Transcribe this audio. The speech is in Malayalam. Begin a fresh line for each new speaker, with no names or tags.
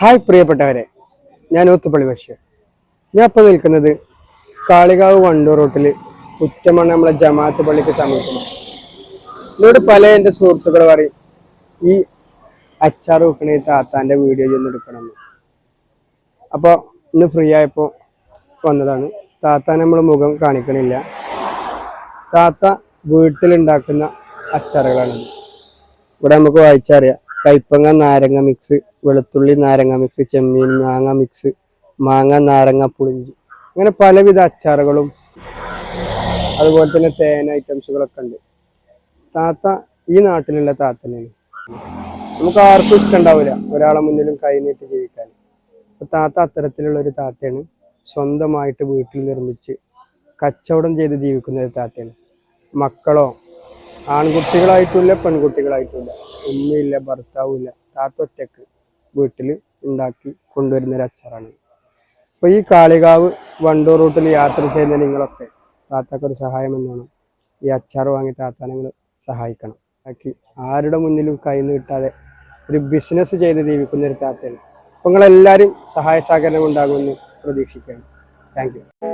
ഹായ് പ്രിയപ്പെട്ടവരെ, ഞാൻ ഊത്തുപള്ളി ബഷീർ. ഞാൻ ഇപ്പോൾ നിൽക്കുന്നത് കാളികാവ് വണ്ടൂർ റൂട്ടിൽ കുറ്റമണ്ണ നമ്മളെ ജമാഅത്ത് പള്ളിക്ക് സമീപമാണ്. എന്നോട് പല എൻ്റെ സുഹൃത്തുക്കൾ പറയും ഈ അച്ചാർ വെക്കണ താത്താൻ്റെ വീഡിയോ ഒന്ന് എടുക്കണമെന്ന്. അപ്പോൾ ഇന്ന് ഫ്രീ ആയപ്പോൾ വന്നതാണ്. താത്ത നമ്മൾ മുഖം കാണിക്കണില്ല. താത്ത വീട്ടിലുണ്ടാക്കുന്ന അച്ചാറുകളാണ്. ഇവിടെ നമുക്ക് വായിച്ചറിയാം. കൈപ്പങ്ങ നാരങ്ങ മിക്സ്, വെളുത്തുള്ളി നാരങ്ങ മിക്സ്, ചെമ്മീൻ മാങ്ങ മിക്സ്, മാങ്ങ നാരങ്ങ പുളിഞ്ചി, അങ്ങനെ പലവിധ അച്ചാറുകളും അതുപോലെ തന്നെ തേൻ ഐറ്റംസുകളൊക്കെ ഉണ്ട്. താത്ത ഈ നാട്ടിലുള്ള താത്തനെയാണ്. നമുക്ക് ആർക്കും ഇഷ്ടമുണ്ടാവില്ല ഒരാളെ മുന്നിലും കൈ നീട്ടി ജീവിക്കാൻ. താത്ത അത്തരത്തിലുള്ള ഒരു താത്തയാണ്. സ്വന്തമായിട്ട് വീട്ടിൽ നിർമ്മിച്ച് കച്ചവടം ചെയ്ത് ജീവിക്കുന്ന ഒരു താത്തയാണ്. മക്കളോ ആൺകുട്ടികളായിട്ടില്ല പെൺകുട്ടികളായിട്ടില്ല, ഉമ്മയില്ല ഭർത്താവില്ല, താത്ത ഒറ്റക്ക് വീട്ടിൽ ഉണ്ടാക്കി കൊണ്ടുവരുന്ന ഒരു അച്ചാറാണ്. അപ്പോൾ ഈ കാളികാവ് വണ്ടൂർ റൂട്ടിൽ യാത്ര ചെയ്യുന്ന നിങ്ങളൊക്കെ താത്താക്കൊരു സഹായം എന്നാണ് ഈ അച്ചാർ വാങ്ങി താത്താനെ നിങ്ങൾ സഹായിക്കണം. ബാക്കി ആരുടെ മുന്നിലും കൈ നീട്ടാതെ ഒരു ബിസിനസ് ചെയ്ത് ജീവിക്കുന്ന ഒരു താത്തയാണ്. അപ്പോൾ നിങ്ങളെല്ലാവരും സഹായ സഹകരണം ഉണ്ടാകുമെന്ന് പ്രതീക്ഷിക്കുകയാണ്. Thank U.